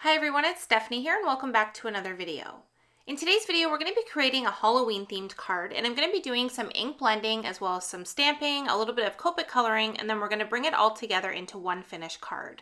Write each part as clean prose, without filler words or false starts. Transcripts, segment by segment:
Hi everyone, it's Stephanie here and welcome back to another video. In today's video, we're going to be creating a Halloween themed card, and I'm going to be doing some ink blending as well as some stamping, a little bit of Copic coloring, and then we're going to bring it all together into one finished card.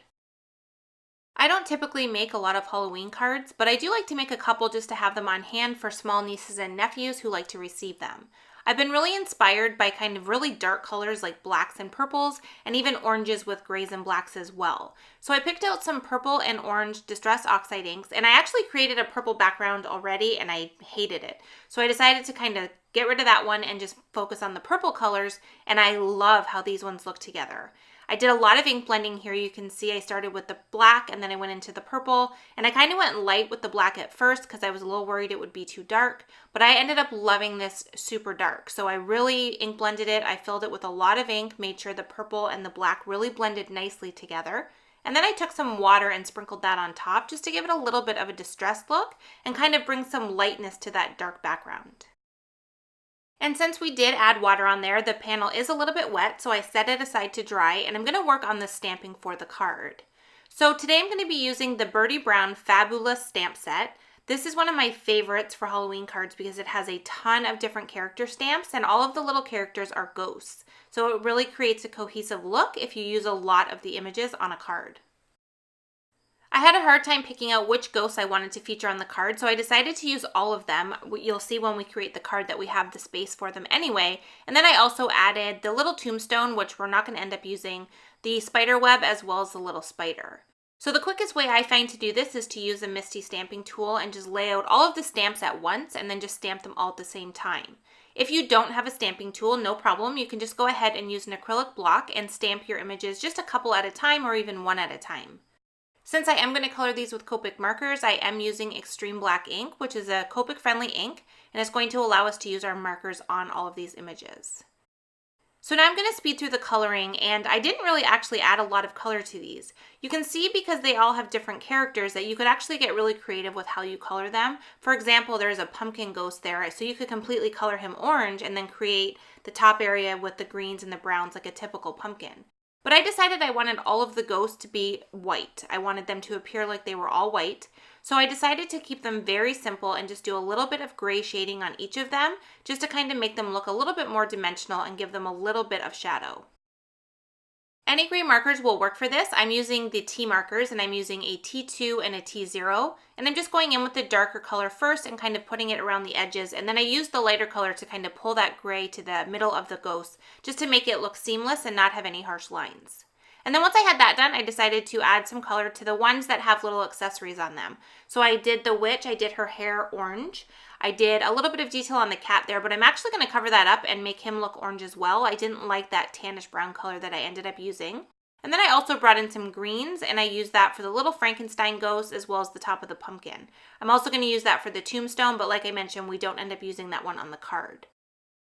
I don't typically make a lot of Halloween cards, but I do like to make a couple just to have them on hand for small nieces and nephews who like to receive them. I've been really inspired by kind of really dark colors like blacks and purples, and even oranges with grays and blacks as well. So I picked out some purple and orange Distress Oxide inks, and I actually created a purple background already and I hated it. So I decided to kind of get rid of that one and just focus on the purple colors, and I love how these ones look together. I did a lot of ink blending here. You can see I started with the black and then I went into the purple, and I kind of went light with the black at first because I was a little worried it would be too dark, but I ended up loving this super dark. So I really ink blended it. I filled it with a lot of ink, made sure the purple and the black really blended nicely together. And then I took some water and sprinkled that on top just to give it a little bit of a distressed look and kind of bring some lightness to that dark background. And since we did add water on there, the panel is a little bit wet, so I set it aside to dry, and I'm going to work on the stamping for the card. So today I'm going to be using the Birdie Brown Fab-BOO-lous stamp set. This is one of my favorites for Halloween cards because it has a ton of different character stamps, and all of the little characters are ghosts. So it really creates a cohesive look if you use a lot of the images on a card. I had a hard time picking out which ghosts I wanted to feature on the card, so I decided to use all of them. You'll see when we create the card that we have the space for them anyway. And then I also added the little tombstone, which we're not going to end up using, the spider web, as well as the little spider. So the quickest way I find to do this is to use a Misty stamping tool and just lay out all of the stamps at once and then just stamp them all at the same time. If you don't have a stamping tool, no problem. You can just go ahead and use an acrylic block and stamp your images just a couple at a time or even one at a time. Since I am going to color these with Copic markers, I am using Extreme Black ink, which is a Copic friendly ink, and it's going to allow us to use our markers on all of these images. So now I'm going to speed through the coloring, and I didn't really actually add a lot of color to these. You can see because they all have different characters that you could actually get really creative with how you color them. For example, there's a pumpkin ghost there, so you could completely color him orange and then create the top area with the greens and the browns like a typical pumpkin. But I decided I wanted all of the ghosts to be white. I wanted them to appear like they were all white. So I decided to keep them very simple and just do a little bit of gray shading on each of them, just to kind of make them look a little bit more dimensional and give them a little bit of shadow. Any gray markers will work for this. I'm using the T markers, and I'm using a T2 and a T0, and I'm just going in with the darker color first and kind of putting it around the edges, and then I use the lighter color to kind of pull that gray to the middle of the ghost just to make it look seamless and not have any harsh lines. And then once I had that done, I decided to add some color to the ones that have little accessories on them. So I did the witch, I did her hair orange. I did a little bit of detail on the cat there, but I'm actually going to cover that up and make him look orange as well. I didn't like that tannish brown color that I ended up using. And then I also brought in some greens, and I used that for the little Frankenstein ghost as well as the top of the pumpkin. I'm also going to use that for the tombstone, but like I mentioned, we don't end up using that one on the card.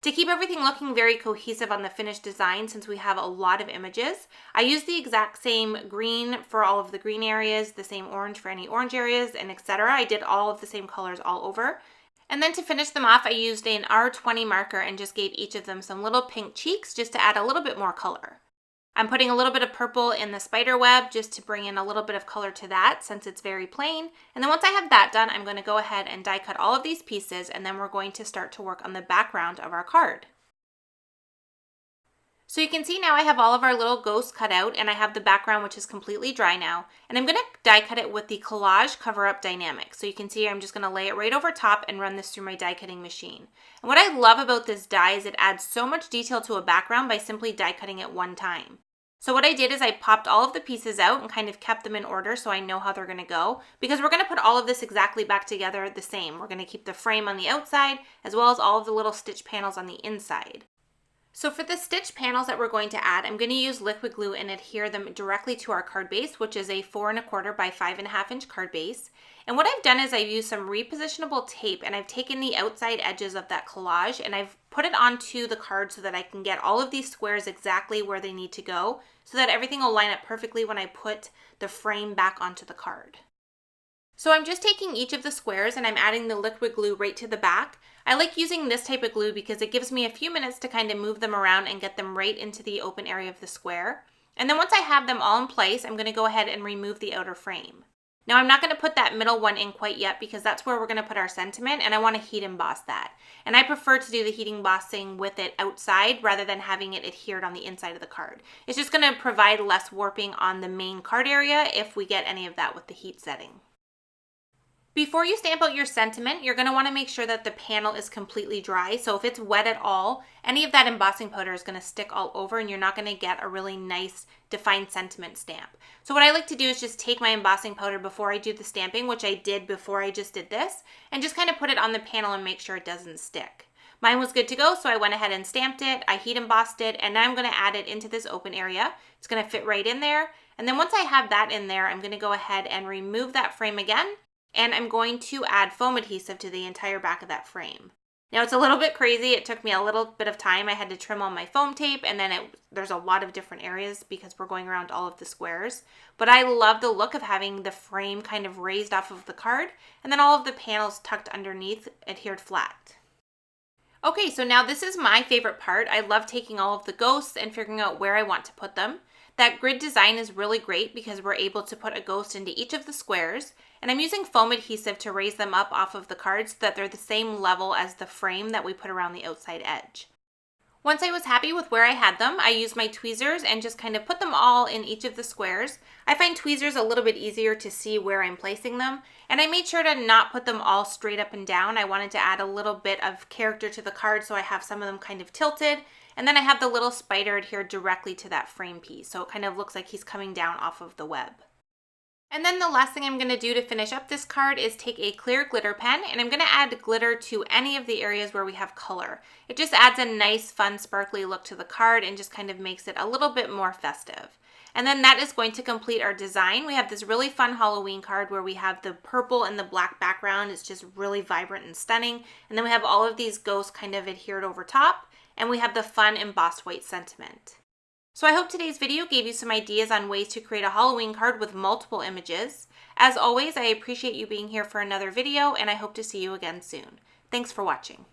To keep everything looking very cohesive on the finished design, since we have a lot of images, I used the exact same green for all of the green areas, the same orange for any orange areas, and etc. I did all of the same colors all over. And then to finish them off, I used an R20 marker and just gave each of them some little pink cheeks just to add a little bit more color. I'm putting a little bit of purple in the spider web just to bring in a little bit of color to that since it's very plain. And then once I have that done, I'm going to go ahead and die cut all of these pieces, and then we're going to start to work on the background of our card. So you can see now I have all of our little ghosts cut out, and I have the background which is completely dry now. And I'm going to die cut it with the Collage Cover Up Die-namics. So you can see I'm just going to lay it right over top and run this through my die cutting machine. And what I love about this die is it adds so much detail to a background by simply die cutting it one time. So what I did is I popped all of the pieces out and kind of kept them in order so I know how they're going to go, because we're going to put all of this exactly back together the same. We're going to keep the frame on the outside as well as all of the little stitch panels on the inside. So for the stitch panels that we're going to add, I'm going to use liquid glue and adhere them directly to our card base, which is a 4 1/4 by 5.5 inch card base. And what I've done is I've used some repositionable tape, and I've taken the outside edges of that collage and I've put it onto the card so that I can get all of these squares exactly where they need to go, so that everything will line up perfectly when I put the frame back onto the card. So I'm just taking each of the squares and I'm adding the liquid glue right to the back. I like using this type of glue because it gives me a few minutes to kind of move them around and get them right into the open area of the square. And then once I have them all in place, I'm going to go ahead and remove the outer frame. Now I'm not going to put that middle one in quite yet because that's where we're going to put our sentiment, and I want to heat emboss that. And I prefer to do the heat embossing with it outside rather than having it adhered on the inside of the card. It's just going to provide less warping on the main card area if we get any of that with the heat setting. Before you stamp out your sentiment, you're going to want to make sure that the panel is completely dry. So if it's wet at all, any of that embossing powder is going to stick all over and you're not going to get a really nice defined sentiment stamp. So what I like to do is just take my embossing powder before I do the stamping, which I did before I just did this, and just kind of put it on the panel and make sure it doesn't stick. Mine was good to go, so I went ahead and stamped it, I heat embossed it, and now I'm going to add it into this open area. It's going to fit right in there. And then once I have that in there, I'm going to go ahead and remove that frame again. And I'm going to add foam adhesive to the entire back of that frame. Now it's a little bit crazy. It took me a little bit of time. I had to trim all my foam tape, and then there's a lot of different areas because we're going around all of the squares. But I love the look of having the frame kind of raised off of the card and then all of the panels tucked underneath, adhered flat. Okay, so now this is my favorite part. I love taking all of the ghosts and figuring out where I want to put them. That grid design is really great because we're able to put a ghost into each of the squares, and I'm using foam adhesive to raise them up off of the cards so that they're the same level as the frame that we put around the outside edge. Once I was happy with where I had them, I used my tweezers and just kind of put them all in each of the squares. I find tweezers a little bit easier to see where I'm placing them, and I made sure to not put them all straight up and down. I wanted to add a little bit of character to the card, so I have some of them kind of tilted. And then I have the little spider adhered directly to that frame piece, so it kind of looks like he's coming down off of the web. And then the last thing I'm going to do to finish up this card is take a clear glitter pen, and I'm going to add glitter to any of the areas where we have color. It just adds a nice, fun, sparkly look to the card and just kind of makes it a little bit more festive. And then that is going to complete our design. We have this really fun Halloween card where we have the purple and the black background. It's just really vibrant and stunning. And then we have all of these ghosts kind of adhered over top. And we have the fun embossed white sentiment. So I hope today's video gave you some ideas on ways to create a Halloween card with multiple images. As always, I appreciate you being here for another video, and I hope to see you again soon. Thanks for watching.